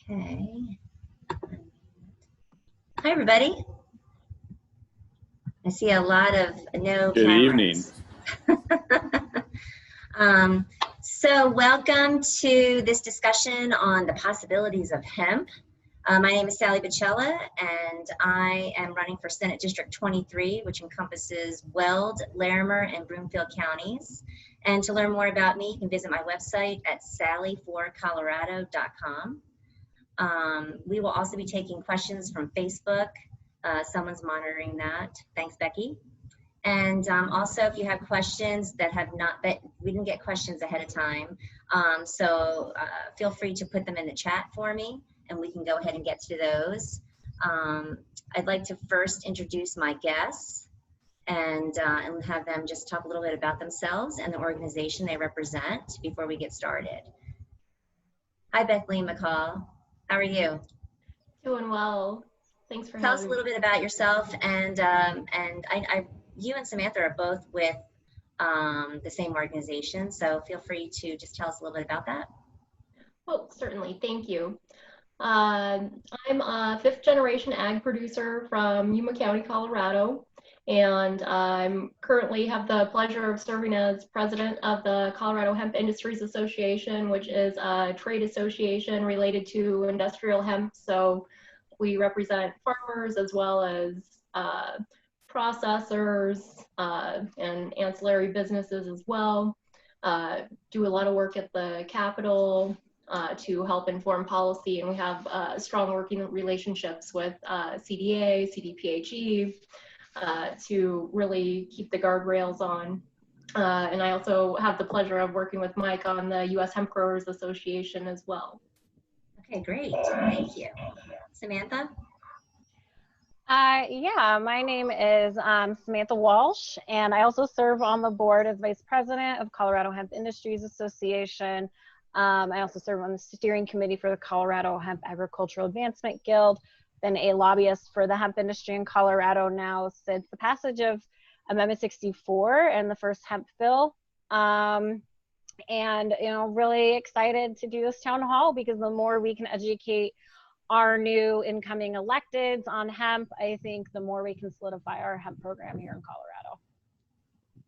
Okay. Hi, everybody. I see a lot of no Good cameras. evening. So welcome to this discussion on the possibilities of hemp. My name is Sally Boccella, and I am running for Senate District 23, which encompasses Weld, Larimer, and Broomfield counties. And to learn more about me, you can visit my website at sallyforcolorado.com. We will also be taking questions from Facebook. Someone's monitoring that. Thanks, Becky. And also, if you have questions that have not been, we didn't get questions ahead of time, so feel free to put them in the chat for me, and we can go ahead and get to those. I'd like to first introduce my guests and have them just talk a little bit about themselves and the organization they represent before we get started. Hi, Bethleen McCall. How are you? Doing well. Thanks for Tell us having a little bit about yourself, and you and Samantha are both with the same organization, so feel free to just tell us a little bit about that. Oh, certainly. Thank you. I'm a fifth generation ag producer from Yuma County, Colorado, and I'm currently have the pleasure of serving as president of the Colorado Hemp Industries Association, which is a trade association related to industrial hemp. So we represent farmers as well as processors and ancillary businesses as well. Do a lot of work at the Capitol to help inform policy, and we have strong working relationships with CDA, CDPHE to really keep the guardrails on. And I also have the pleasure of working with Mike on the U.S. Hemp Growers Association as well. Okay, great. Thank you. Samantha? Yeah, my name is Samantha Walsh, and I also serve on the board as Vice President of Colorado Hemp Industries Association. I also serve on the steering committee for the Colorado Hemp Agricultural Advancement Guild, been a lobbyist for the hemp industry in Colorado now since the passage of Amendment 64 and the first hemp bill. And, you know, really excited to do this town hall because the more we can educate our new incoming electeds on hemp, I think the more we can solidify our hemp program here in Colorado.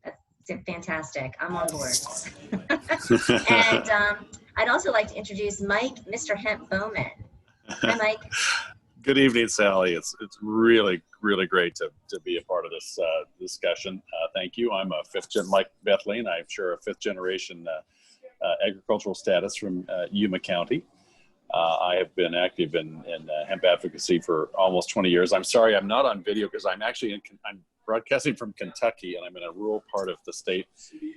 That's fantastic. I'm on board. And I'd also like to introduce Mike, Mr. Hemp Bowman. Hi, Mike. Good evening, Sally. It's really great to be a part of this discussion. Thank you. I'm a like Bethleen, I'm sure a fifth generation agricultural status from Yuma County. I have been active in hemp advocacy for almost 20 years. I'm sorry I'm not on video because I'm actually I'm broadcasting from Kentucky, and I'm in a rural part of the state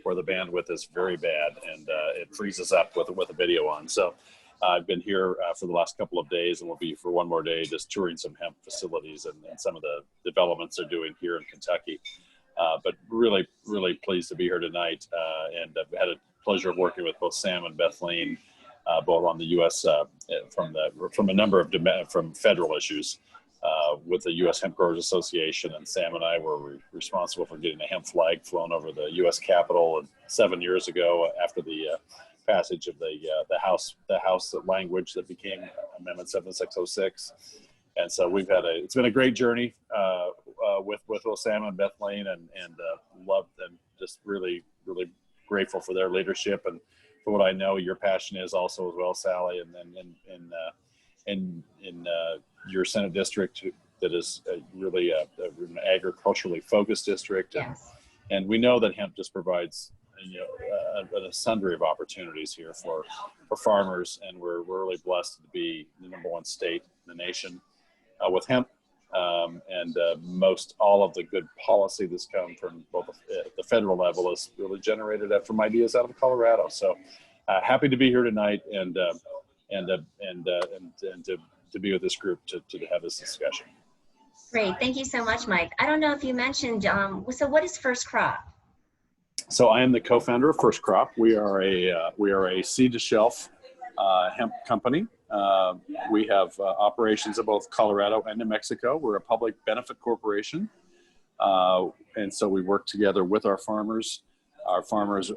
where the bandwidth is very bad, and it freezes up with a video on. So I've been here for the last couple of days, and we'll be for one more day just touring some hemp facilities and some of the developments they're doing here in Kentucky. But really pleased to be here tonight, and I've had a pleasure of working with both Sam and Bethleen, both on the U.S. From a number of from federal issues with the U.S. Hemp Growers Association, and Sam and I were responsible for getting a hemp flag flown over the U.S. Capitol 7 years ago after the passage of the House language that became Amendment 7606. And so it's been a great journey with Sam and Bethleen, and loved and just really grateful for their leadership and for what I know your passion is also as well, Sally, and in your Senate district that is really an agriculturally focused district. Yes. And we know that hemp just provides a sundry of opportunities here for farmers, and we're really blessed to be the #1 state in the nation with hemp. And most all of the good policy that's come from both the federal level is really generated from ideas out of Colorado. So happy to be here tonight and to be with this group to have this discussion. Great, thank you so much, Mike. I don't know if you mentioned, so what is First Crop? So I am the co-founder of First Crop. We are a seed to shelf hemp company. We have operations in both Colorado and New Mexico. We're a public benefit corporation. And so we work together with our farmers. Our farmers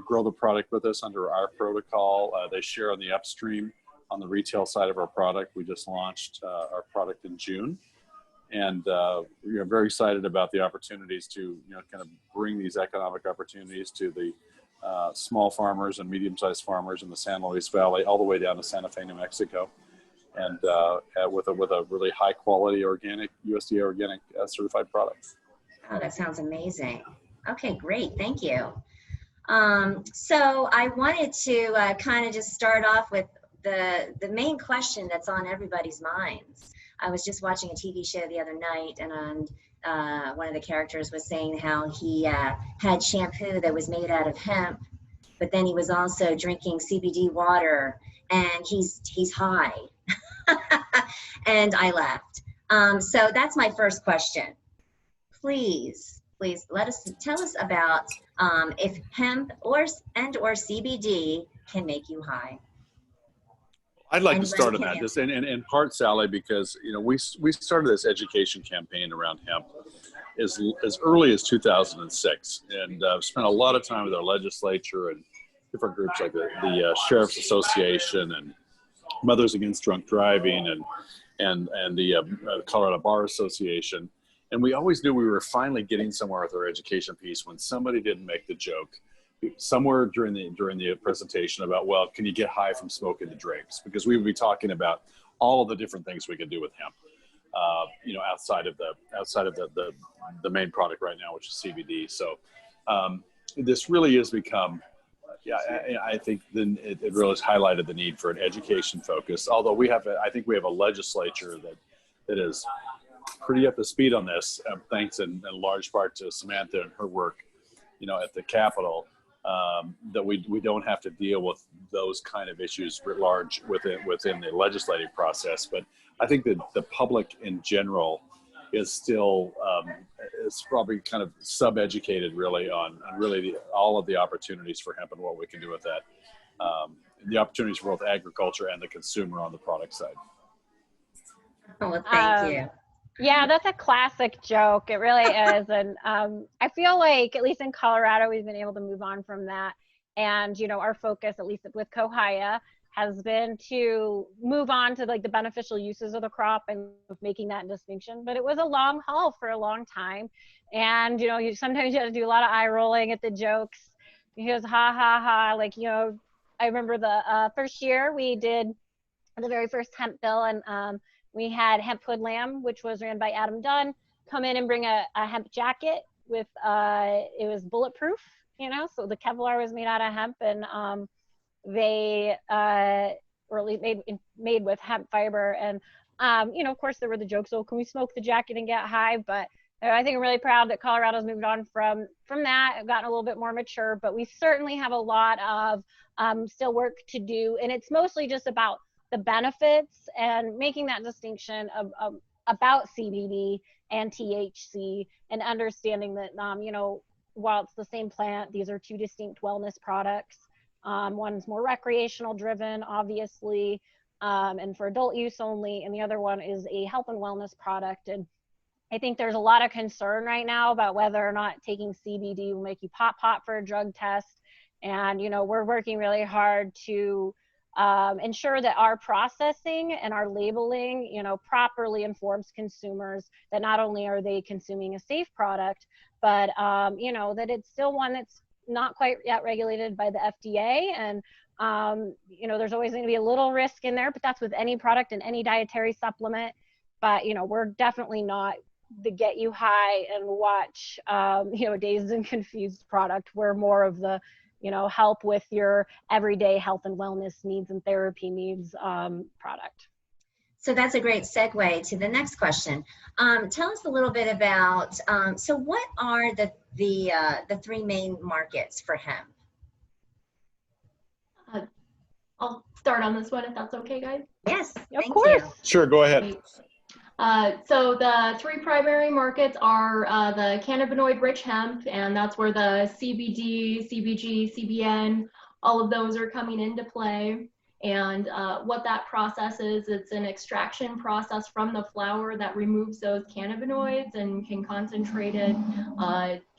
grow the product with us under our protocol. They share on the upstream on the retail side of our product. We just launched our product in June, and we are very excited about the opportunities to kind of bring these economic opportunities to the small farmers and medium-sized farmers in the San Luis Valley, all the way down to Santa Fe, New Mexico, and with a really high-quality organic USDA organic certified product. Oh, that sounds amazing. Okay, great, thank you. So I wanted to kind of just start off with the main question that's on everybody's minds. I was just watching a TV show the other night, and one of the characters was saying how he had shampoo that was made out of hemp, but then he was also drinking CBD water, and he's high. And I laughed. So that's my first question. Please tell us about if hemp or CBD can make you high. I'd like to start on that, just in part, Sally, because we started this education campaign around hemp as early as 2006, and spent a lot of time with our legislature and different groups like the Sheriff's Association and Mothers Against Drunk Driving and the Colorado Bar Association, and we always knew we were finally getting somewhere with our education piece when somebody didn't make the joke somewhere during the presentation about, well, can you get high from smoking the drapes? Because we would be talking about all of the different things we could do with hemp, outside of the main product right now, which is CBD. So this really has become, I think then it really has highlighted the need for an education focus. Although I think we have a legislature that is pretty up to speed on this, thanks in large part to Samantha and her work, at the Capitol. That we don't have to deal with those kind of issues writ large within the legislative process. But I think that the public in general is still is probably kind of sub-educated really on really all of the opportunities for hemp and what we can do with that. The opportunities for both agriculture and the consumer on the product side. Oh, well, thank you. Yeah, that's a classic joke. It really is. And I feel like, at least in Colorado, we've been able to move on from that. And, our focus, at least with COHIA, has been to move on to like the beneficial uses of the crop and making that distinction. But it was a long haul for a long time. And, sometimes you have to do a lot of eye rolling at the jokes because ha, ha, ha. Like, I remember the first year we did the very first hemp bill, and we had Hemp Hoodlam, which was ran by Adam Dunn, come in and bring a hemp jacket with, it was bulletproof, so the Kevlar was made out of hemp, and they were made with hemp fiber. And, of course, there were the jokes, so can we smoke the jacket and get high? But I think I'm really proud that Colorado's moved on from that, gotten a little bit more mature, but we certainly have a lot of still work to do. And it's mostly just about the benefits and making that distinction about CBD and THC, and understanding that, while it's the same plant, these are two distinct wellness products. One's more recreational driven, obviously, and for adult use only, and the other one is a health and wellness product. And I think there's a lot of concern right now about whether or not taking CBD will make you pop for a drug test. And, we're working really hard to ensure that our processing and our labeling, properly informs consumers that not only are they consuming a safe product, but, that it's still one that's not quite yet regulated by the FDA. And, there's always going to be a little risk in there, but that's with any product and any dietary supplement. But, we're definitely not the get you high and watch, Dazed and Confused product. We're more of the, help with your everyday health and wellness needs and therapy needs product. So that's a great segue to the next question. Tell us a little bit about, so what are the three main markets for hemp? I'll start on this one if that's okay, guys. Yes, of course. You. Sure, go ahead. So the three primary markets are the cannabinoid-rich hemp, and that's where the CBD, CBG, CBN, all of those are coming into play. And what that process is, it's an extraction process from the flower that removes those cannabinoids and can concentrate it.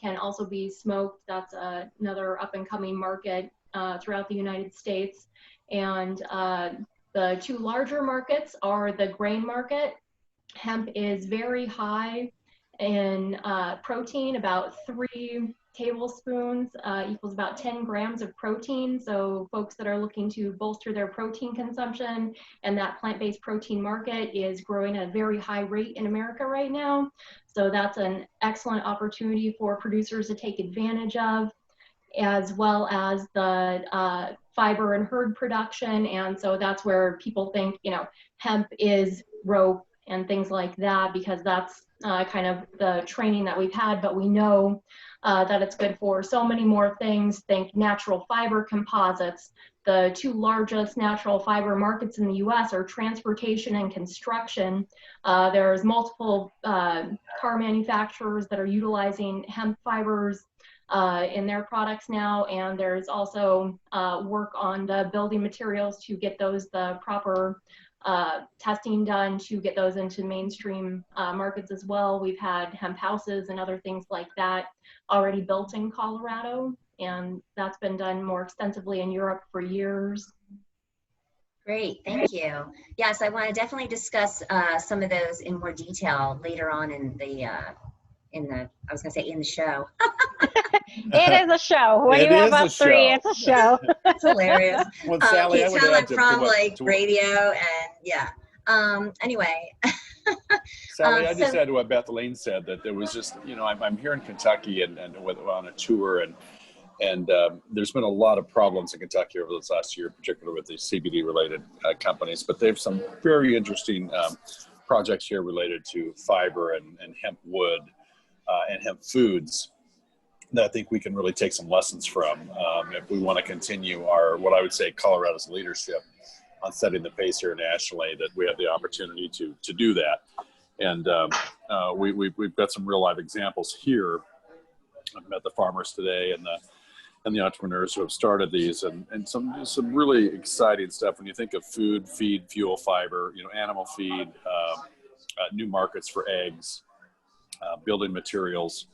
Can also be smoked. That's another up-and-coming market throughout the United States. And The two larger markets are the grain market. Hemp is very high in protein, about 3 tablespoons equals about 10 grams of protein. So folks that are looking to bolster their protein consumption, and that plant-based protein market is growing at a very high rate in America right now. So that's an excellent opportunity for producers to take advantage of, as well as the fiber and herd production. And so that's where people think, you know, hemp is rope and things like that, because that's kind of the training that we've had, but we know that it's good for so many more things. Think natural fiber composites. The two largest natural fiber markets in the US are transportation and construction. There's multiple car manufacturers that are utilizing hemp fibers in their products now, and there's also work on the building materials to get those the proper testing done to get those into mainstream markets as well. We've had hemp houses and other things like that already built in Colorado, and that's been done more extensively in Europe for years. Great, thank you. Yes, I want to definitely discuss some of those in more detail later on in the I was going to say in the show. It is a show. When you have us three, it's a show. That's hilarious. Well, Sally, you can tell I'm from like radio and yeah. Anyway. Sally, I just add to what Bethleen said, that there was just, you know, I'm here in Kentucky and on a tour, and there's been a lot of problems in Kentucky over this last year, particularly with the CBD related companies, but they have some very interesting projects here related to fiber and hemp wood and hemp foods that I think we can really take some lessons from if we want to continue what I would say Colorado's leadership on setting the pace here nationally, that we have the opportunity to do that. And we've got some real live examples here. I've met the farmers today and the entrepreneurs who have started these, and some really exciting stuff when you think of food, feed, fuel, fiber, you know, animal feed, new markets for eggs, building materials,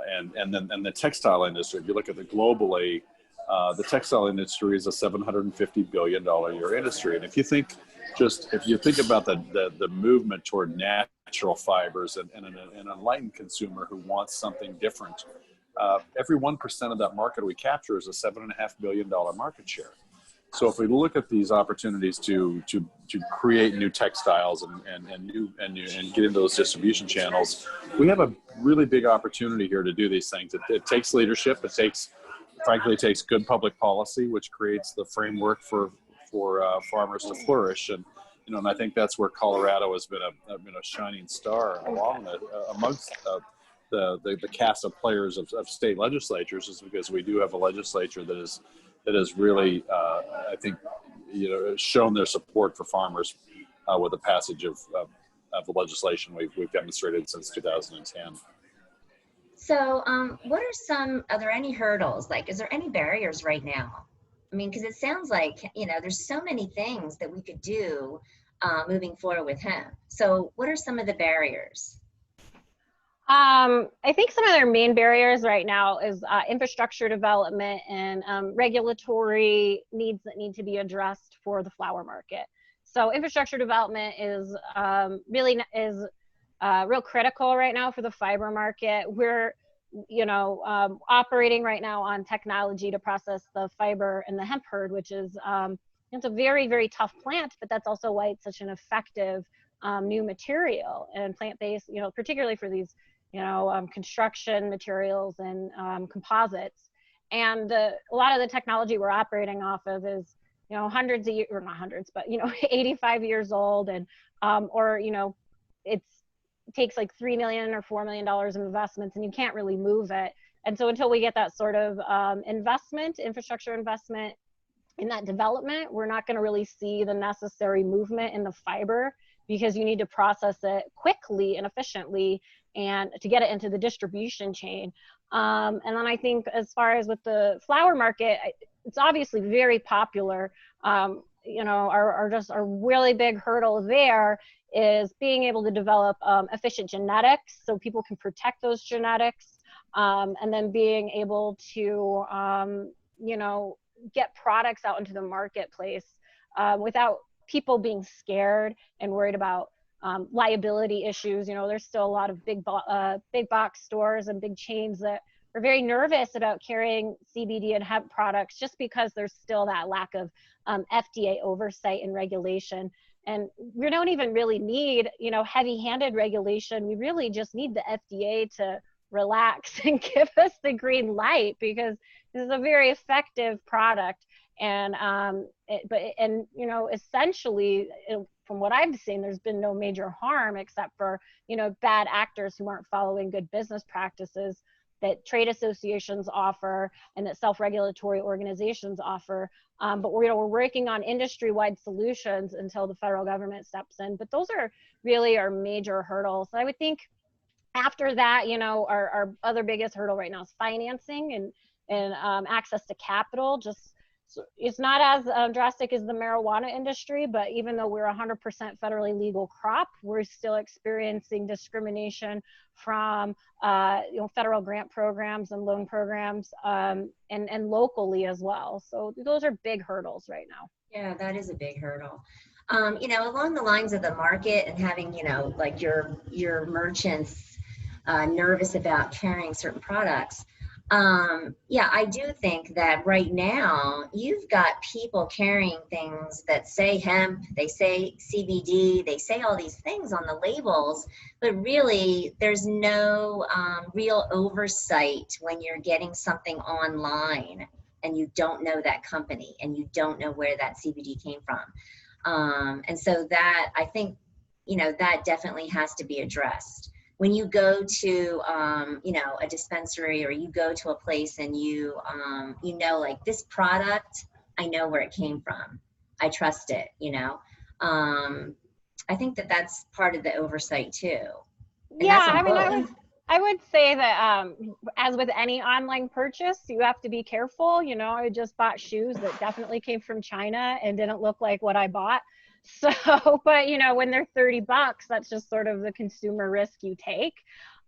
and then the textile industry. If you look at it globally, the textile industry is a $750 billion a year industry. And if you think about the movement toward natural fibers and an enlightened consumer who wants something different, every 1% of that market we capture is a $7.5 billion market share. So if we look at these opportunities to create new textiles and get into those distribution channels, we have a really big opportunity here to do these things. It takes leadership. Frankly, it takes good public policy, which creates the framework for farmers to flourish. And you know, and I think that's where Colorado has been a shining star amongst the cast of players of state legislatures, is because we do have a legislature that has really, I think, you know, shown their support for farmers with the passage of the legislation we've demonstrated since 2010. So are there any hurdles? Like, is there any barriers right now? I mean, because it sounds like, you know, there's so many things that we could do moving forward with hemp. So what are some of the barriers? I think some of their main barriers right now is infrastructure development and regulatory needs that need to be addressed for the flower market. So infrastructure development is real critical right now for the fiber market. We're, you know, operating right now on technology to process the fiber and the hemp herd, which is it's a very, very tough plant, but that's also why it's such an effective new material and plant-based, you know, particularly for these, you know, construction materials and composites. And a lot of the technology we're operating off of is, you know, hundreds of years, or not hundreds, but, you know, 85 years old, and or, you know, it takes like $3 million or $4 million of investments, and you can't really move it. And so until we get that sort of infrastructure investment in that development, we're not going to really see the necessary movement in the fiber, because you need to process it quickly and efficiently and to get it into the distribution chain. And then I think as far as with the flower market, it's obviously very popular. You know, our really big hurdle there is being able to develop efficient genetics so people can protect those genetics, and then being able to, you know, get products out into the marketplace without people being scared and worried about liability issues. You know, there's still a lot of big box stores and big chains that are very nervous about carrying CBD and hemp products just because there's still that lack of FDA oversight and regulation. And we don't even really need, you know, heavy-handed regulation. We really just need the FDA to relax and give us the green light, because this is a very effective product. And you know, essentially, from what I've seen, there's been no major harm except for, you know, bad actors who aren't following good business practices that trade associations offer and that self-regulatory organizations offer. But we're working on industry-wide solutions until the federal government steps in. But those are really our major hurdles. I would think after that, you know, our other biggest hurdle right now is financing and access to capital. Just it's not as drastic as the marijuana industry, but even though we're 100% federally legal crop, we're still experiencing discrimination from you know, federal grant programs and loan programs, and locally as well. So those are big hurdles right now. Yeah, that is a big hurdle. You know, along the lines of the market and having, you know, like your merchants nervous about carrying certain products. Yeah, I do think that right now you've got people carrying things that say hemp, they say CBD, they say all these things on the labels, but really there's no real oversight when you're getting something online and you don't know that company and you don't know where that CBD came from. And so that, I think, you know, that definitely has to be addressed. When you go to, you know, a dispensary, or you go to a place and you know, like, this product, I know where it came from. I trust it, you know. I think that that's part of the oversight too. And yeah, that's I mean, both. I would say that as with any online purchase, you have to be careful. You know, I just bought shoes that definitely came from China and didn't look like what I bought. So, but you know, when they're $30, that's just sort of the consumer risk you take.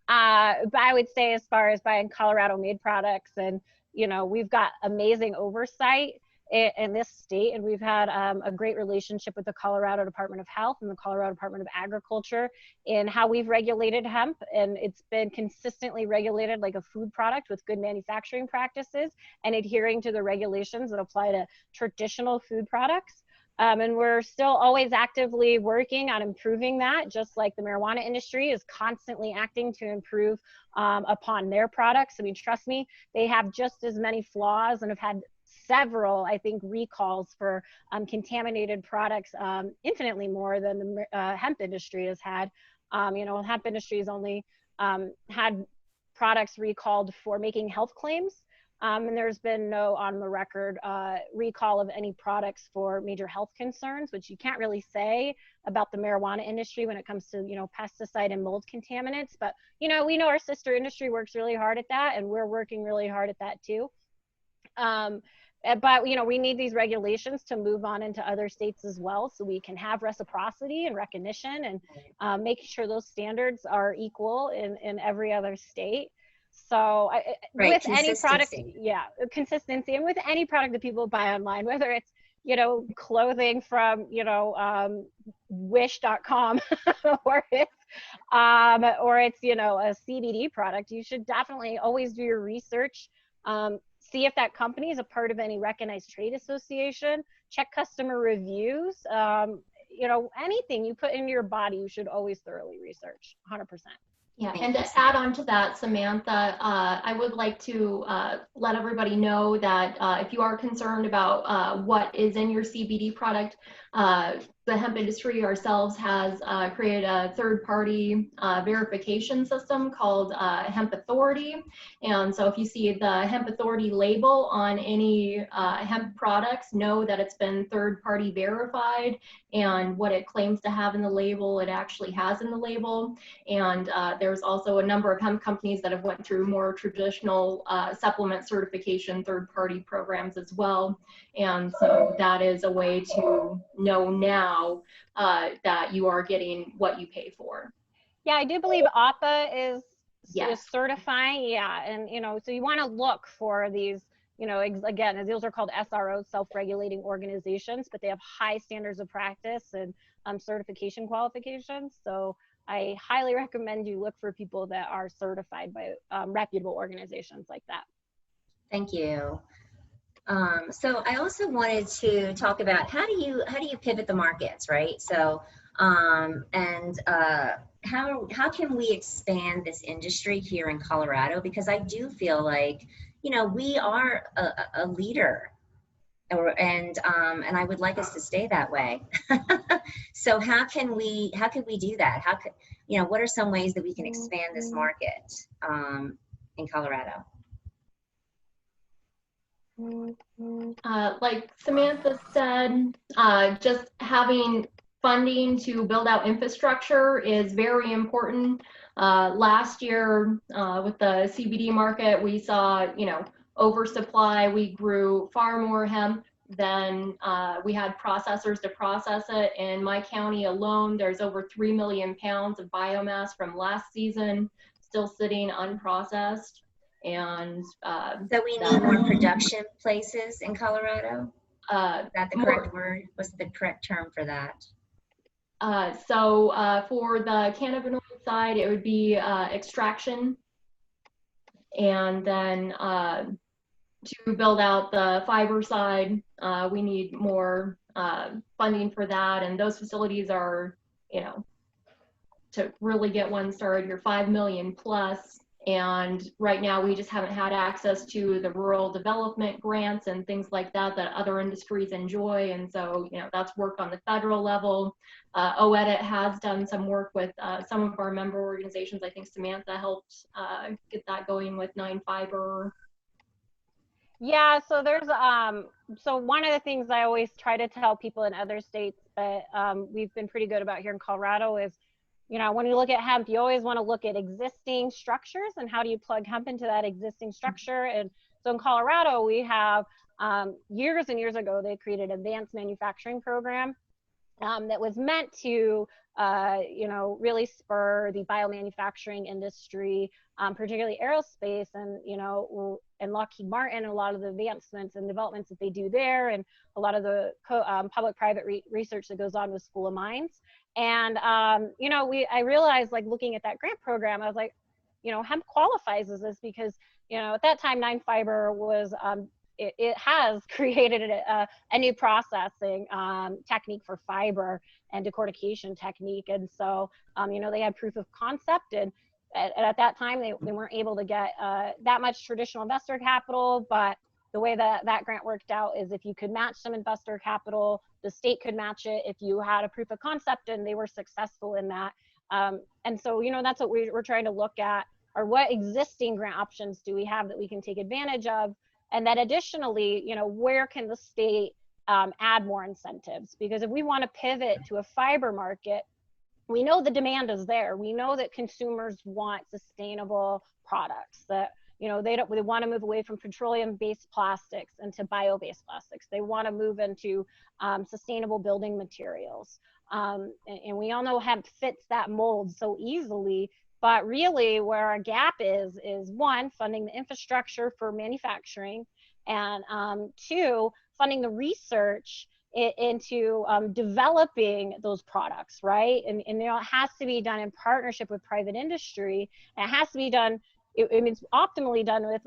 But I would say, as far as buying Colorado made products, and, you know, we've got amazing oversight in this state, and we've had a great relationship with the Colorado Department of Health and the Colorado Department of Agriculture in how we've regulated hemp, and it's been consistently regulated like a food product with good manufacturing practices and adhering to the regulations that apply to traditional food products. And we're still always actively working on improving that, just like the marijuana industry is constantly acting to improve upon their products. I mean, trust me, they have just as many flaws and have had several, I think, recalls for contaminated products, infinitely more than the hemp industry has had. You know, hemp industry has only had products recalled for making health claims. And there's been no on the record recall of any products for major health concerns, which you can't really say about the marijuana industry when it comes to, you know, pesticide and mold contaminants. But, you know, we know our sister industry works really hard at that, and we're working really hard at that too. But, you know, we need these regulations to move on into other states as well, so we can have reciprocity and recognition, and making sure those standards are equal in every other state. So with any product, yeah, consistency, and with any product that people buy online, whether it's, you know, clothing from, you know, wish.com or it's, you know, a CBD product, you should definitely always do your research. See if that company is a part of any recognized trade association, check customer reviews. You know, anything you put into your body, you should always thoroughly research, 100%. Yeah, and to add on to that, Samantha, I would like to let everybody know that if you are concerned about what is in your CBD product, the hemp industry ourselves has created a third-party verification system called Hemp Authority. And so if you see the Hemp Authority label on any hemp products, know that it's been third-party verified, and what it claims to have in the label, it actually has in the label. And there's also a number of hemp companies that have went through more traditional supplement certification third-party programs as well. And so that is a way to know now that you are getting what you pay for. Yeah, I do believe APA is Yes. certifying. Yeah, and, you know, so you want to look for these again, those are called SROs, self-regulating organizations, but they have high standards of practice and certification qualifications. So I highly recommend you look for people that are certified by reputable organizations like that. Thank you. So I also wanted to talk about how do you pivot the markets, right? So how can we expand this industry here in Colorado? Because I do feel like, we are a leader, and I would like us to stay that way. So how can we do that? What are some ways that we can expand this market in Colorado? Like Samantha said, just having funding to build out infrastructure is very important. Last year with the CBD market, we saw, oversupply. We grew far more hemp than we had processors to process it. In my county alone, there's over 3 million pounds of biomass from last season still sitting unprocessed. And so we need more production places in Colorado? Is that the correct word? What's the correct term for that? So for the cannabinoid side, it would be extraction. And then to build out the fiber side, we need more funding for that. And those facilities are, to really get one started, you're 5 million plus. And right now we just haven't had access to the rural development grants and things like that other industries enjoy. And so, that's work on the federal level. OEDIT has done some work with some of our member organizations. I think Samantha helped get that going with 9 Fiber. Yeah, so there's so one of the things I always try to tell people in other states, but we've been pretty good about here in Colorado is, when you look at hemp, you always want to look at existing structures and how do you plug hemp into that existing structure. And so in Colorado, we have years and years ago, they created an advanced manufacturing program that was meant to, really spur the biomanufacturing industry, particularly aerospace and Lockheed Martin, a lot of the advancements and developments that they do there, and a lot of the public-private research that goes on with School of Mines. And, I realized, like, looking at that grant program, I was like, hemp qualifies as this because, at that time, 9 Fiber was, it has created a new processing technique for fiber and decortication technique. And so, they had proof of concept. And at that time, they weren't able to get that much traditional investor capital, but the way that grant worked out is if you could match some investor capital, the state could match it if you had a proof of concept, and they were successful in that. And so, that's what we're trying to look at, or what existing grant options do we have that we can take advantage of? And then additionally, where can the state add more incentives? Because if we want to pivot to a fiber market, we know the demand is there. We know that consumers want sustainable products, that they want to move away from petroleum-based plastics into bio-based plastics. They want to move into sustainable building materials. And we all know hemp fits that mold so easily, but really where our gap is one, funding the infrastructure for manufacturing, and two, funding the research into developing those products, right? And it has to be done in partnership with private industry, and it has to be done, it's optimally done with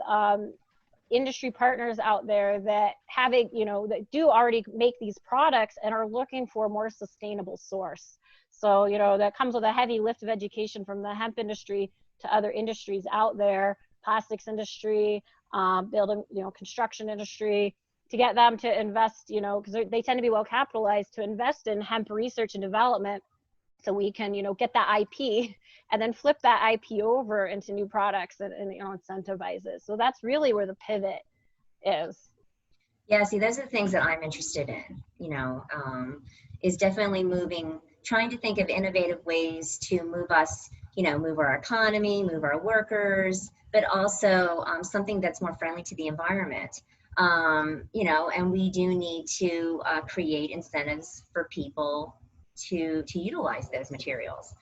industry partners out there that have that do already make these products and are looking for a more sustainable source. So, that comes with a heavy lift of education from the hemp industry to other industries out there, plastics industry, building, construction industry, to get them to invest, because they tend to be well capitalized, to invest in hemp research and development, so we can, get that IP and then flip that IP over into new products and incentivize it. So that's really where the pivot is. Yeah, see, those are the things that I'm interested in, is definitely trying to think of innovative ways to move us, move our economy, move our workers, but also something that's more friendly to the environment. And we do need to create incentives for people to utilize those materials.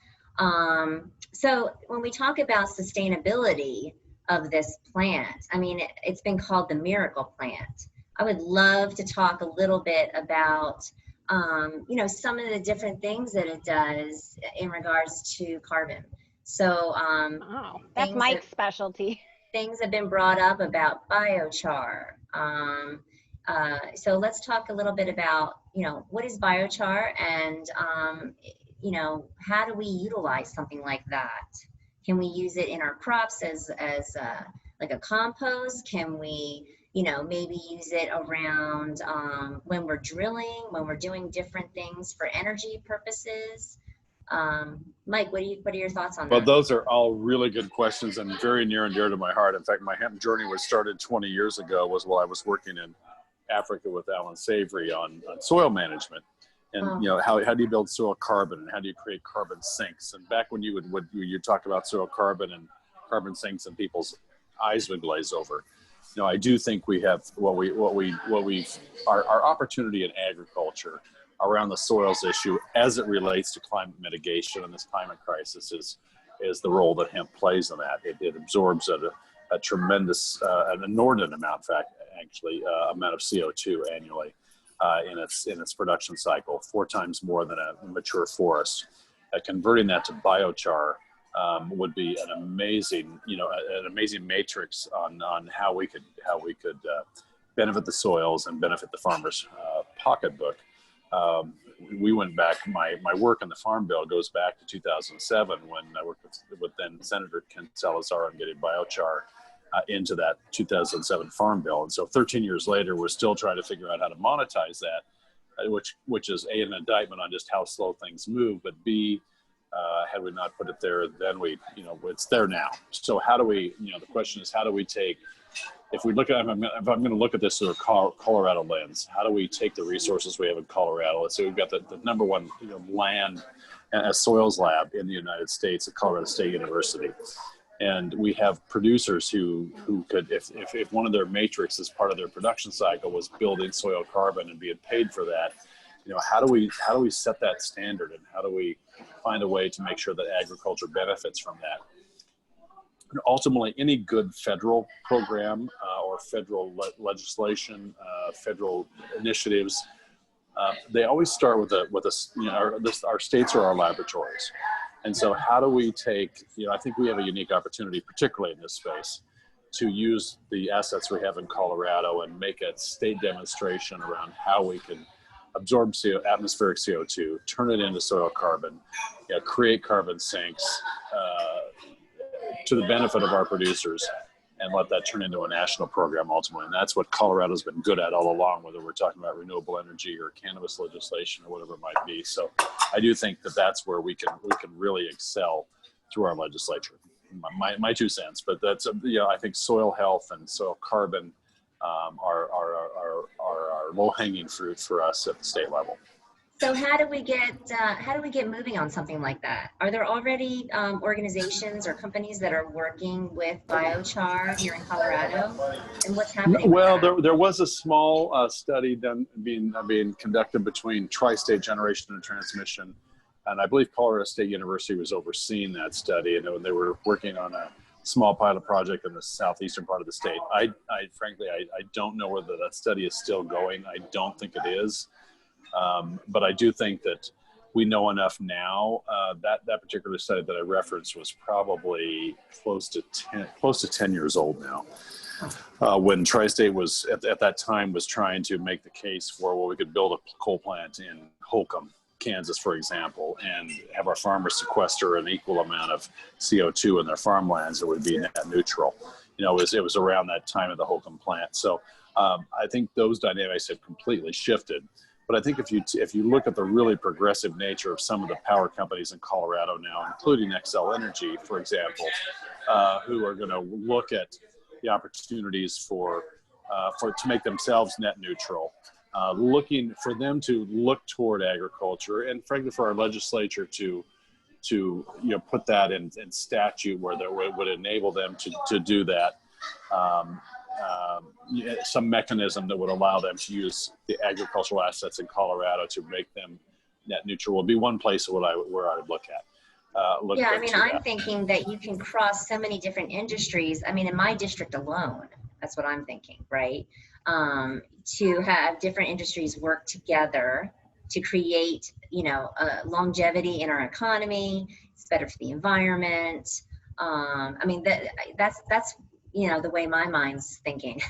So when we talk about sustainability, of this plant. I mean, it's been called the miracle plant. I would love to talk a little bit about, you know, some of the different things that it does in regards to carbon. So Oh, that's Mike's specialty. things have been brought up about biochar. So let's talk a little bit about, you know, what is biochar, and, you know, how do we utilize something like that? Can we use it in our crops as like a compost? Can we, you know, maybe use it around when we're drilling, when we're doing different things for energy purposes? Mike, what are your thoughts on that? Well, those are all really good questions and very near and dear to my heart. In fact, my hemp journey was started 20 years ago, was while I was working in Africa with Alan Savory on soil management. And, you know, how do you build soil carbon, and how do you create carbon sinks? And back when you talk about soil carbon and carbon sinks, and people's eyes would glaze over. You know, I do think we have our opportunity in agriculture around the soils issue as it relates to climate mitigation and this climate crisis is the role that hemp plays in that. It absorbs a tremendous, an inordinate amount, in fact, actually, amount of CO2 annually in its production cycle, 4 times more than a mature forest. Converting that to biochar would be an amazing, you know, an amazing matrix on how we could benefit the soils and benefit the farmer's pocketbook. We went back, my work on the Farm Bill goes back to 2007 when I worked with then Senator Ken Salazar on getting biochar into that 2007 Farm Bill. And so 13 years later, we're still trying to figure out how to monetize that, which is A, an indictment on just how slow things move, but B, had we not put it there, then you know, it's there now. So how do we, you know, the question is, how do we take, if we look at, if I'm going to look at this through a Colorado lens, how do we take the resources we have in Colorado? Let's say we've got the number one, you know, land and soils lab in the United States at Colorado State University. And we have producers who could, if one of their matrix as part of their production cycle was building soil carbon and being paid for that, you know, how do we set that standard, and how do we find a way to make sure that agriculture benefits from that? And ultimately, any good federal program or federal legislation, federal initiatives, they always start with you know, our states are our laboratories. And so how do we take, you know, I think we have a unique opportunity, particularly in this space, to use the assets we have in Colorado and make a state demonstration around how we can absorb atmospheric CO2, turn it into soil carbon, you know, create carbon sinks to the benefit of our producers, and let that turn into a national program ultimately. And that's what Colorado's been good at all along, whether we're talking about renewable energy or cannabis legislation or whatever it might be. So I do think that that's where we can really excel through our legislature. My 2 cents, but that's, you know, I think soil health and soil carbon are low-hanging fruit for us at the state level. So how do we get moving on something like that? Are there already organizations or companies that are working with biochar here in Colorado? And what's happening? Well, there was a small study being conducted between Tri-State Generation and Transmission, and I believe Colorado State University was overseeing that study, and they were working on a small pilot project in the southeastern part of the state. Frankly, I don't know whether that study is still going. I don't think it is. But I do think that we know enough now. That particular study that I referenced was probably close to 10 years old now. When Tri-State was at that time was trying to make the case for, well, we could build a coal plant in Holcomb, Kansas, for example, and have our farmers sequester an equal amount of CO2 in their farmlands that would be net neutral. You know, it was around that time of the Holcomb plant. So I think those dynamics have completely shifted. But I think if you look at the really progressive nature of some of the power companies in Colorado now, including Xcel Energy, for example, who are going to look at the opportunities to make themselves net neutral, looking for them to look toward agriculture, and frankly for our legislature to put that in statute where it would enable them to do that. Some mechanism that would allow them to use the agricultural assets in Colorado to make them net neutral would be one place where I would look at. look Yeah, I into mean, that. I'm thinking that you can cross so many different industries. I mean, in my district alone, that's what I'm thinking, right? To have different industries work together to create, you know, longevity in our economy. It's better for the environment. I mean, that's you know, the way my mind's thinking.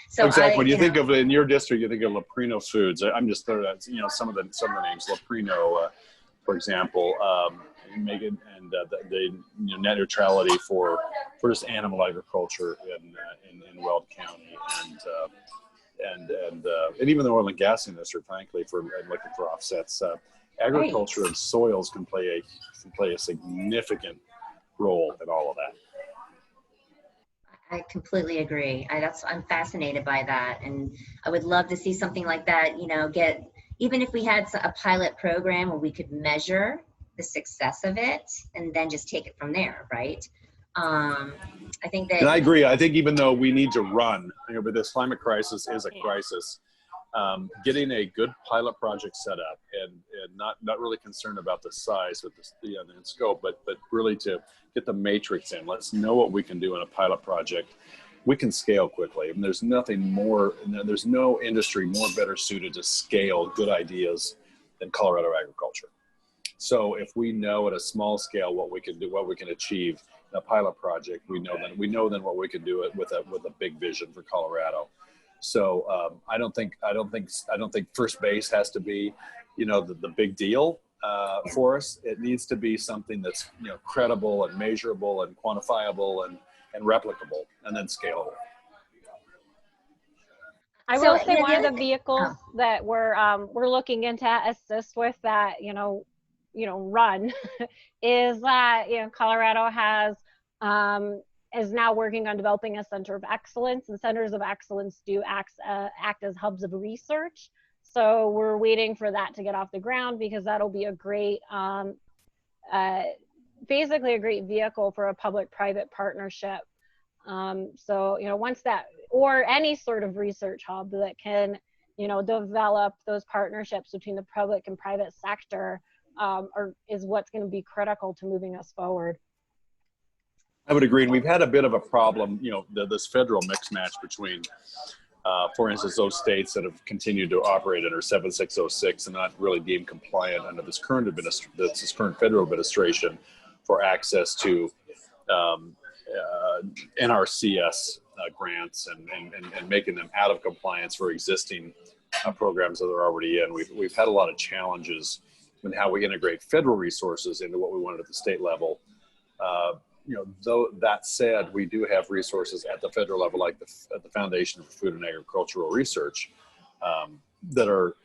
So Exactly. When you you think know, of in your district, you think of Leprino Foods. I'm just throwing out, you know, some of the names. Leprino, for example, Megan, and the you know, net neutrality for just animal agriculture in Weld County, and even the oil and gas industry, frankly, for looking for offsets. Agriculture right. and soils can play a significant role in all of that. I completely agree. I'm fascinated by that, and I would love to see something like that. You know, even if we had a pilot program where we could measure the success of it, and then just take it from there, right? I think And that I agree. I think even though we need to run, you know, but this climate crisis is a crisis. Getting a good pilot project set up and not really concerned about the size with the scope, but really to get the matrix in. Let's know what we can do in a pilot project. We can scale quickly. And there's no industry more better suited to scale good ideas than Colorado agriculture. So if we know at a small scale what we can do, what we can achieve in a pilot project, we know then what we can do it with a big vision for Colorado. So I don't think first base has to be, you know, the big deal for us. It needs to be something that's, you know, credible and measurable and quantifiable and replicable, and then scalable. I so. will say You know, one the of the other thing. vehicles Oh, that we're looking into assist with that, run is that, Colorado has is now working on developing a center of excellence, and centers of excellence do act as hubs of research. So we're waiting for that to get off the ground, because that'll be a great, basically a great vehicle for a public-private partnership. So, once that, or any sort of research hub that can, develop those partnerships between the public and private sector is what's going to be critical to moving us forward. I would agree. And we've had a bit of a problem, this federal mix match between, for instance, those states that have continued to operate under 7606 and not really deemed compliant under this current federal administration for access to NRCS grants and making them out of compliance for existing programs that they're already in. We've had a lot of challenges in how we integrate federal resources into what we wanted at the state level. Though that said, we do have resources at the federal level, like at the Foundation for Food and Agricultural Research, that are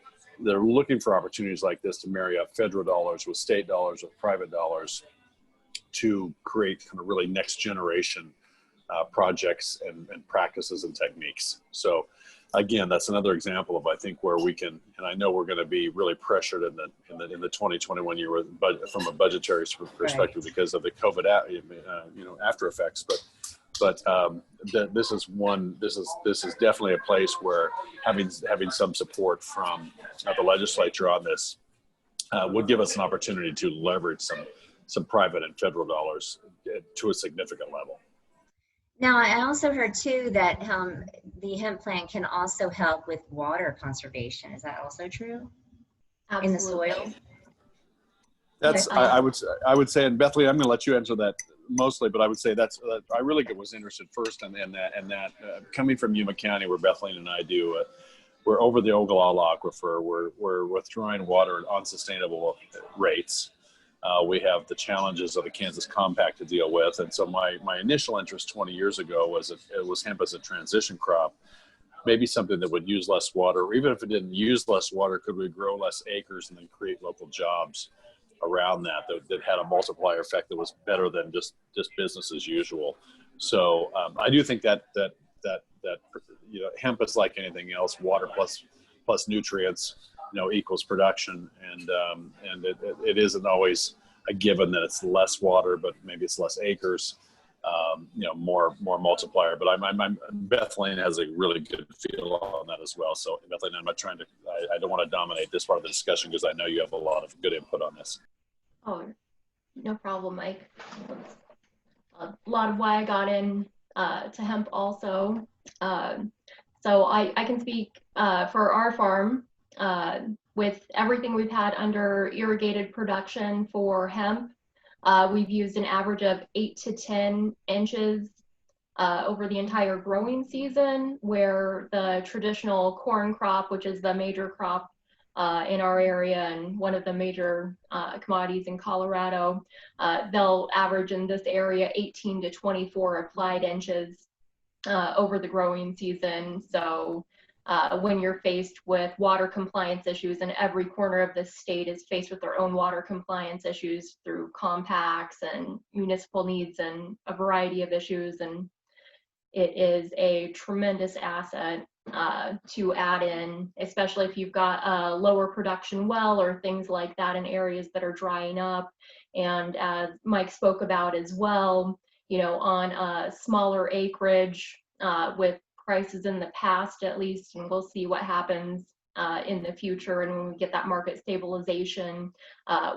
looking for opportunities like this to marry up federal dollars with state dollars, with private dollars, to create kind of really next generation projects and practices and techniques. So again, that's another example of, I think, where we can, and I know we're going to be really pressured in the 2021 year from a budgetary perspective, right, because of the COVID after effects. But this is definitely a place where having some support from the legislature on this would give us an opportunity to leverage some private and federal dollars to a significant level. Now, I also heard too that the hemp plant can also help with water conservation. Is that also true? Absolutely. In the soil? That's I would say, and Bethleen, I'm going to let you answer that mostly, but I would say I really was interested first in that coming from Yuma County, where Bethleen and I do. We're over the Ogallala Aquifer. We're withdrawing water at unsustainable rates. We have the challenges of the Kansas Compact to deal with. And so my initial interest 20 years ago was hemp as a transition crop, maybe something that would use less water, or even if it didn't use less water, could we grow less acres and then create local jobs around that had a multiplier effect that was better than just business as usual. So I do think that hemp is like anything else, water plus nutrients, equals production, and it isn't always a given that it's less water, but maybe it's less acres, more multiplier. But Bethleen has a really good feel on that as well. So Bethleen, I'm not trying to, I don't want to dominate this part of the discussion, because I know you have a lot of good input on this. Oh, No problem, Mike. That's a lot of why I got in to hemp also. So I can speak for our farm. With everything we've had under irrigated production for hemp, we've used an average of 8 to 10 inches over the entire growing season, where the traditional corn crop, which is the major crop in our area and one of the major commodities in Colorado, they'll average in this area 18 to 24 applied inches over the growing season. So when you're faced with water compliance issues, and every corner of the state is faced with their own water compliance issues through compacts and municipal needs and a variety of issues, and it is a tremendous asset to add in, especially if you've got a lower production well or things like that in areas that are drying up. And as Mike spoke about as well, you know, on a smaller acreage with prices in the past at least, and we'll see what happens in the future and when we get that market stabilization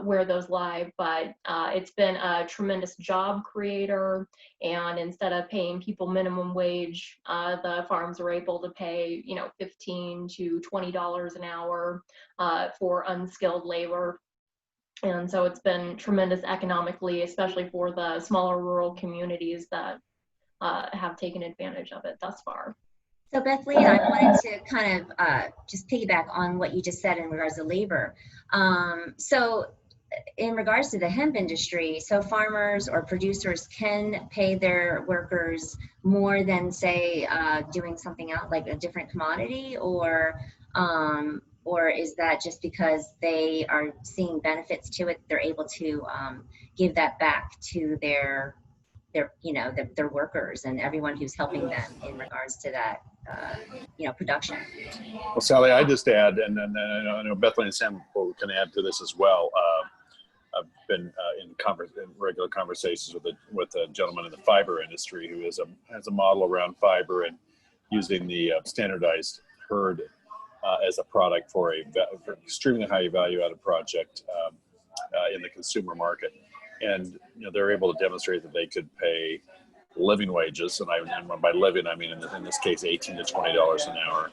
where those lie. But it's been a tremendous job creator, and instead of paying people minimum wage, the farms are able to pay, you know, $15 to $20 an hour for unskilled labor. And so it's been tremendous economically, especially for the smaller rural communities that have taken advantage of it thus far. So Bethleen, I wanted to kind of just piggyback on what you just said in regards to labor. So in regards to the hemp industry, so farmers or producers can pay their workers more than, say, doing something else like a different commodity, or is that just because they are seeing benefits to it, they're able to give that back to their workers and everyone who's helping them in regards to that, production? Well, Sally, I just add, and I know Bethleen and Sam can add to this as well. I've been in regular conversations with a gentleman in the fiber industry who has a model around fiber and using the standardized herd as a product for an extremely high value-added project in the consumer market. And they're able to demonstrate that they could pay living wages, and by living I mean in this case $18 to $20 an hour.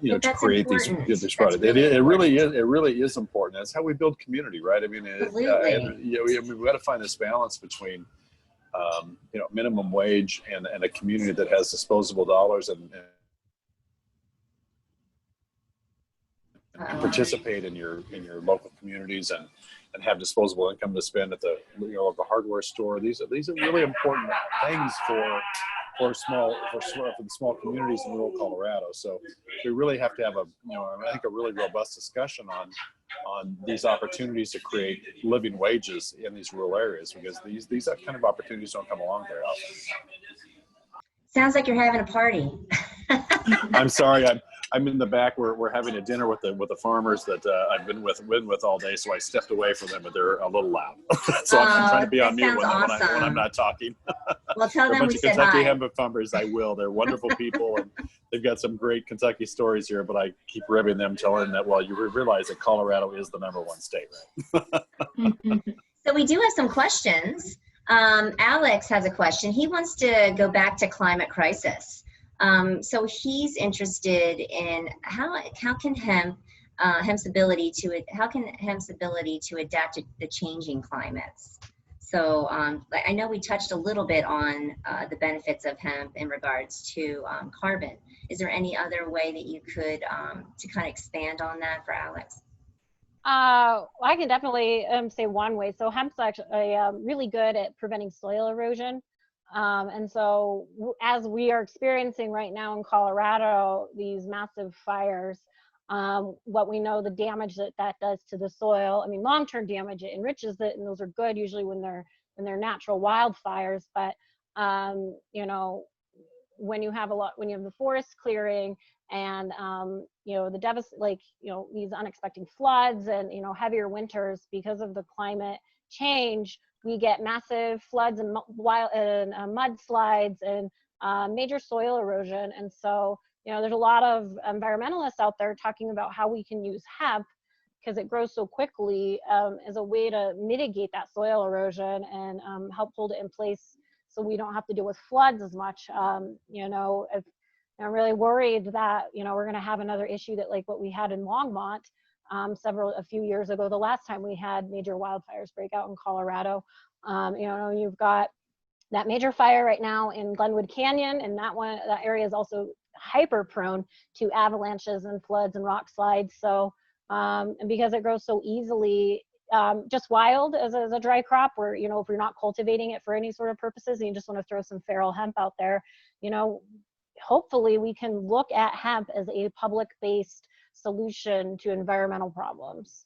To create these products. It really is important. That's how we build community, right? I mean, we've got to find this balance between minimum wage and a community that has disposable dollars and participate in your local communities and have disposable income to spend at the hardware store. These are really important things for small communities in rural Colorado. So we really have to have a really robust discussion on these opportunities to create living wages in these rural areas, because these kind of opportunities don't come along very often. Sounds like you're having a party. I'm sorry, I'm in the back. We're having a dinner with the farmers that I've been with all day, so I stepped away from them, but they're a little loud. So I'm trying to be on mute when I'm not talking. Well, tell them we said hi. A bunch of Kentucky hemp farmers, I will. They're wonderful people, and they've got some great Kentucky stories here. But I keep ribbing them, telling them that, well, you realize that Colorado is the #1 state, right? So we do have some questions. Alex has a question. He wants to go back to climate crisis. So he's interested in how can hemp's ability to adapt to the changing climates. So I know we touched a little bit on the benefits of hemp in regards to carbon. Is there any other way that you could to kind of expand on that for Alex? I can definitely say one way. So hemp's actually really good at preventing soil erosion. And so as we are experiencing right now in Colorado, these massive fires, what we know, the damage that does to the soil, I mean, long-term damage, it enriches it, and those are good usually when they're natural wildfires. But, when you have the forest clearing and, these unexpected floods and, heavier winters because of the climate change, we get massive floods and mudslides and major soil erosion. And so, there's a lot of environmentalists out there talking about how we can use hemp because it grows so quickly, as a way to mitigate that soil erosion and help hold it in place so we don't have to deal with floods as much. You know, if, I'm really worried that, you know, we're going to have another issue that like what we had in Longmont a few years ago, the last time we had major wildfires break out in Colorado. You know, you've got that major fire right now in Glenwood Canyon, and that area is also hyper prone to avalanches and floods and rock slides. So, and because it grows so easily, just wild as a dry crop, where, you know, if you're not cultivating it for any sort of purposes and you just want to throw some feral hemp out there, you know, hopefully we can look at hemp as a public-based solution to environmental problems.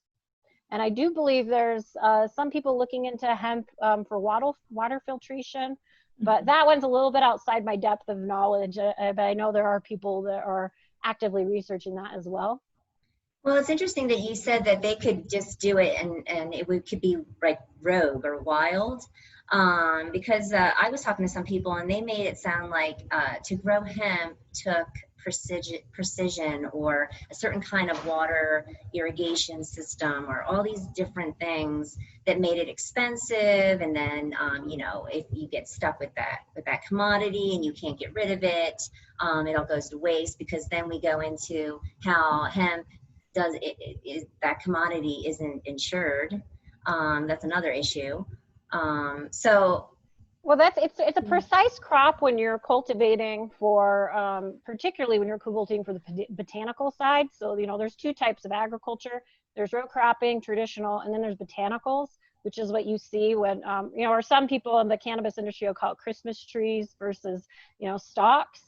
And I do believe there's some people looking into hemp for water filtration, but that one's a little bit outside my depth of knowledge. But I know there are people that are actively researching that as well. Well, it's interesting that you said that they could just do it and could be like rogue or wild, because I was talking to some people and they made it sound like to grow hemp took precision or a certain kind of water irrigation system or all these different things that made it expensive. And then, you know, if you get stuck with that commodity and you can't get rid of it, it all goes to waste, because then we go into how hemp that commodity isn't insured. That's another issue. Well, it's a precise crop when you're cultivating for, particularly when you're cultivating for the botanical side. So, you know, there's two types of agriculture. There's row cropping, traditional, and then there's botanicals, which is what you see when, you know, or some people in the cannabis industry will call it Christmas trees versus, you know, stalks.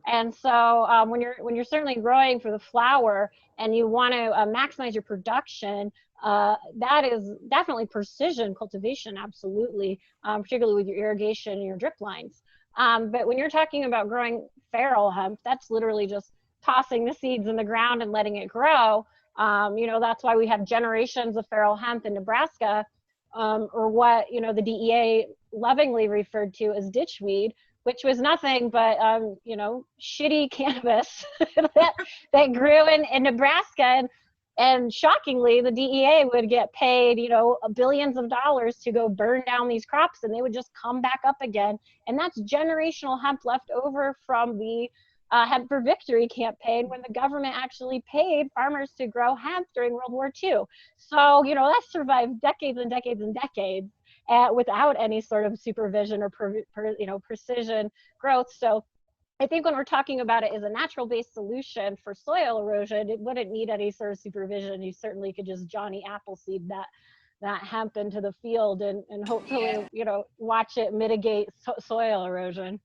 And so when you're certainly growing for the flower and you want to maximize your production, that is definitely precision cultivation, absolutely, particularly with your irrigation and your drip lines. But when you're talking about growing feral hemp, that's literally just tossing the seeds in the ground and letting it grow. You know, that's why we have generations of feral hemp in Nebraska, or what, you know, the DEA lovingly referred to as ditchweed, which was nothing but, you know, shitty cannabis that grew in Nebraska. And shockingly, the DEA would get paid, you know, billions of dollars to go burn down these crops, and they would just come back up again. And that's generational hemp left over from the Hemp for Victory campaign, when the government actually paid farmers to grow hemp during World War II. So, you know, that survived decades and decades and decades without any sort of supervision or you know, precision growth. So I think when we're talking about it as a natural-based solution for soil erosion, it wouldn't need any sort of supervision. You certainly could just Johnny Appleseed that hemp into the field and hopefully, you know, watch it mitigate soil erosion.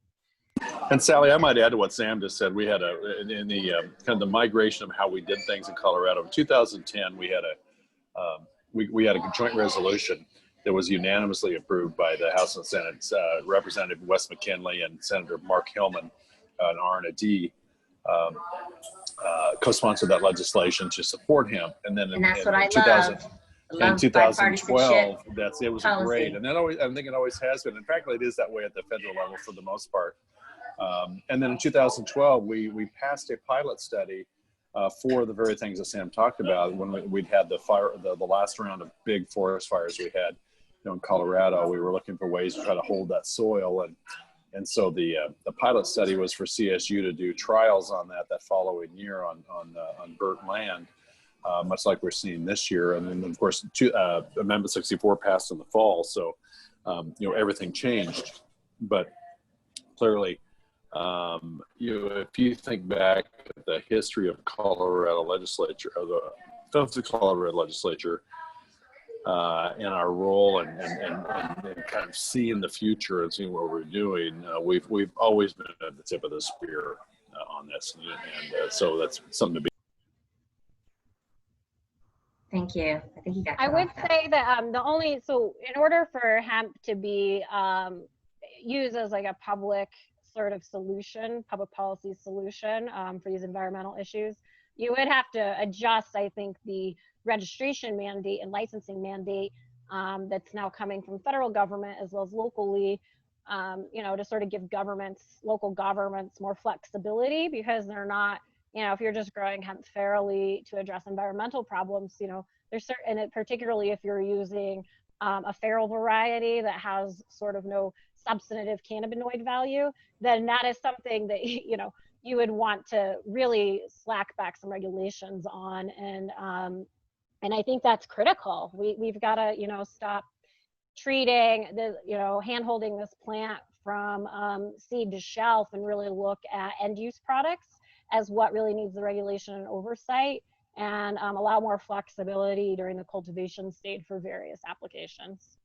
And Sally, I might add to what Sam just said. We had in the kind of the migration of how we did things in Colorado. In 2010, we had a joint resolution that was unanimously approved by the House and Senate. Representative Wes McKinley and Senator Mark Hillman, an R&D, co-sponsored that legislation to support hemp. And then that's what I love. In 2012, it was policy. great, and I think it always has been. In fact, it is that way at the federal level for the most part. And then in 2012, we passed a pilot study for the very things that Sam talked about when we'd had the last round of big forest fires we had, you know, in Colorado. We were looking for ways to try to hold that soil, and so the pilot study was for CSU to do trials on that following year on burnt land, much like we're seeing this year. And then of course Amendment 64 passed in the fall, so you know, everything changed. But clearly, you know, if you think back at the history of Colorado legislature, of the Colorado legislature, in our role and kind of seeing the future and seeing what we're doing, we've always been at the tip of the spear on this, and so that's something to be. Thank you. I think you got. I would say that in order for hemp to be used as like a public sort of solution, public policy solution for these environmental issues, you would have to adjust, I think, the registration mandate and licensing mandate that's now coming from federal government as well as locally, you know, to sort of give local governments more flexibility, because they're not, if you're just growing hemp fairly to address environmental problems, there's certain, and particularly if you're using a feral variety that has sort of no substantive cannabinoid value, then that is something that, you would want to really slack back some regulations on. And I think that's critical. We've got to, stop treating the, hand-holding this plant from seed to shelf and really look at end-use products as what really needs the regulation and oversight, and allow more flexibility during the cultivation stage for various applications.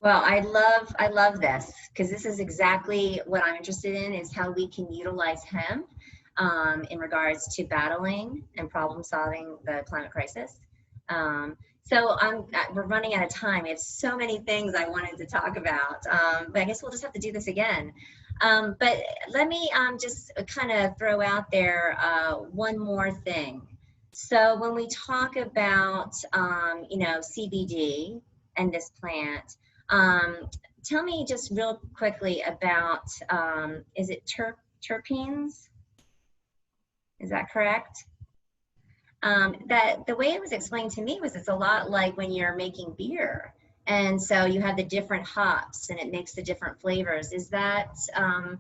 Well, I love this, because this is exactly what I'm interested in, is how we can utilize hemp in regards to battling and problem solving the climate crisis. So we're running out of time. We have so many things I wanted to talk about, but I guess we'll just have to do this again. But let me just kind of throw out there one more thing. So when we talk about, CBD and this plant, tell me just real quickly about, is it terpenes? Is that correct? That the way it was explained to me was it's a lot like when you're making beer. And so you have the different hops and it makes the different flavors. Is that how,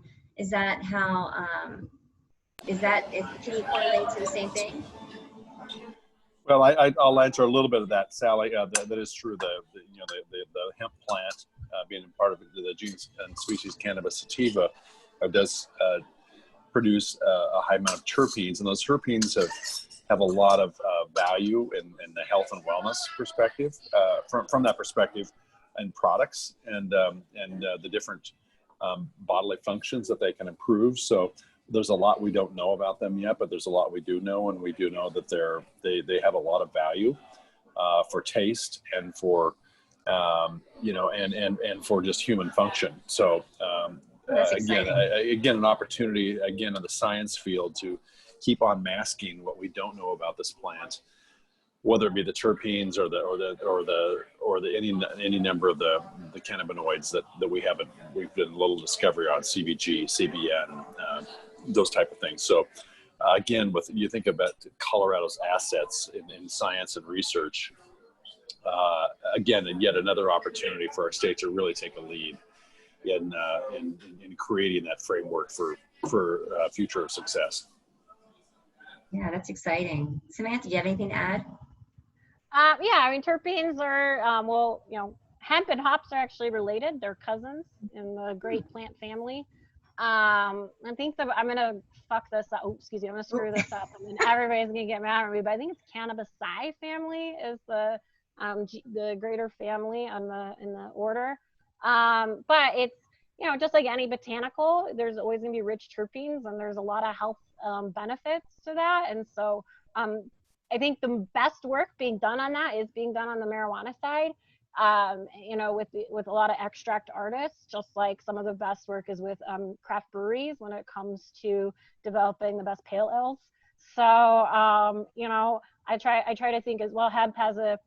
can you correlate to the same thing? Well, I'll answer a little bit of that, Sally. That is true. The hemp plant, being part of the genus and species Cannabis sativa, does produce a high amount of terpenes, and those terpenes have a lot of value in the health and wellness perspective, from that perspective, and products and the different bodily functions that they can improve. So there's a lot we don't know about them yet, but there's a lot we do know, and we do know that they have a lot of value for taste and for and for just human function. So again, an opportunity again in the science field to keep on masking what we don't know about this plant, whether it be the terpenes or any number of the cannabinoids that we've done a little discovery on, CBG, CBN, those type of things. So again, you think about Colorado's assets in science and research, again, and yet another opportunity for our state to really take a lead in creating that framework for future success. Yeah, that's exciting. Samantha, do you have anything to add? Terpenes are, hemp and hops are actually related. They're cousins in the great plant family. I think I'm going to fuck this up. Oh, excuse me. I'm going to screw this up. And then everybody's going to get mad at me, but I think it's Cannabisae family is the greater family in the order. But it's, just like any botanical, there's always going to be rich terpenes, and there's a lot of health benefits to that. And so I think the best work being done on that is being done on the marijuana side, with a lot of extract artists, just like some of the best work is with craft breweries when it comes to developing the best pale ales. So, I try to think as well, hemp has a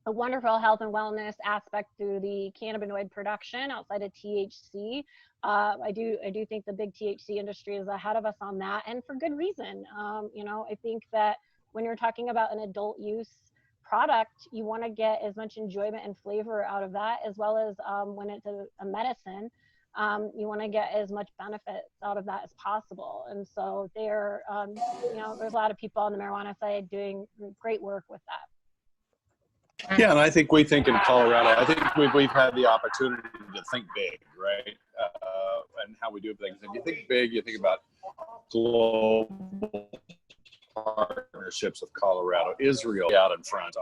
wonderful health and wellness aspect through the cannabinoid production outside of THC. I do think the big THC industry is ahead of us on that, and for good reason. I think that when you're talking about an adult use product, you want to get as much enjoyment and flavor out of that, as well as when it's a medicine, you want to get as much benefit out of that as possible. And so there's a lot of people on the marijuana side doing great work with that. Yeah, and I think we think in Colorado, I think we've had the opportunity to think big, right? And how we do things. If you think big, you think about global partnerships with Colorado, Israel out in front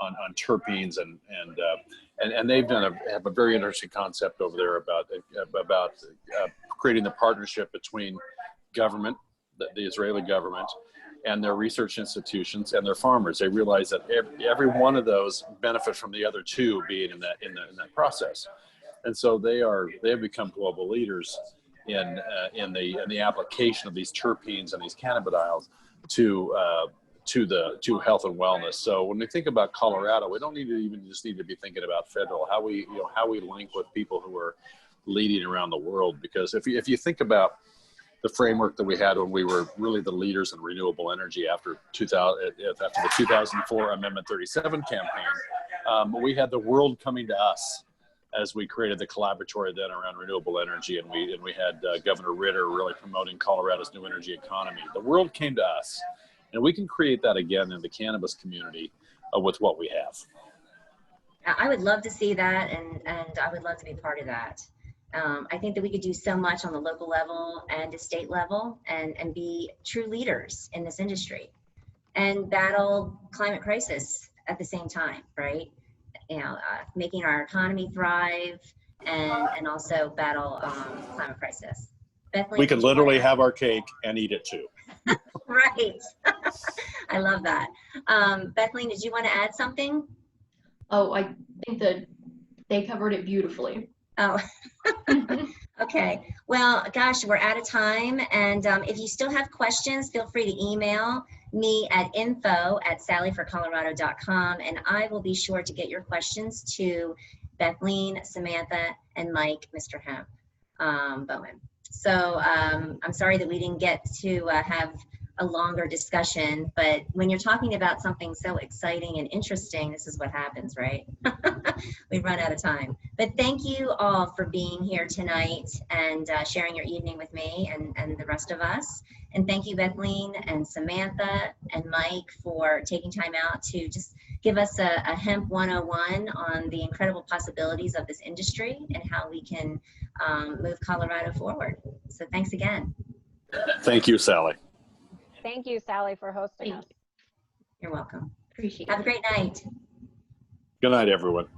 on terpenes, and they've have a very interesting concept over there about creating the partnership between government, the Israeli government, and their research institutions and their farmers. They realize that every one of those benefit from the other two being in that process, and so they have become global leaders in the application of these terpenes and these cannabinoids to health and wellness. So when we think about Colorado, we don't need to be thinking about federal, how we link with people who are leading around the world. Because if you think about the framework that we had when we were really the leaders in renewable energy after the 2004 Amendment 37 campaign. We had the world coming to us as we created the collaboratory then around renewable energy, and we had Governor Ritter really promoting Colorado's new energy economy. The world came to us, and we can create that again in the cannabis community with what we have. I would love to see that, and I would love to be part of that. I think that we could do so much on the local level and the state level, and be true leaders in this industry and battle climate crisis at the same time, right? Making our economy thrive and also battle climate crisis. Bethleen, We could literally have our cake and eat it too. Right. I love that. Bethleen, did you want to add something? Oh, I think that they covered it beautifully. Oh, okay. Well, gosh, we're out of time. And if you still have questions, feel free to email me at info@sallyforcolorado.com, and I will be sure to get your questions to Bethleen, Samantha, and Mike, Mr. Hemp Bowman. So I'm sorry that we didn't get to have a longer discussion, but when you're talking about something so exciting and interesting, this is what happens, right? We run out of time. But thank you all for being here tonight and sharing your evening with me and the rest of us. And thank you, Bethleen and Samantha and Mike, for taking time out to just give us a hemp 101 on the incredible possibilities of this industry and how we can move Colorado forward. So thanks again. Thank you, Sally. Thank you, Sally, for hosting us. You're welcome. Appreciate it. Have a great night. Good night, everyone.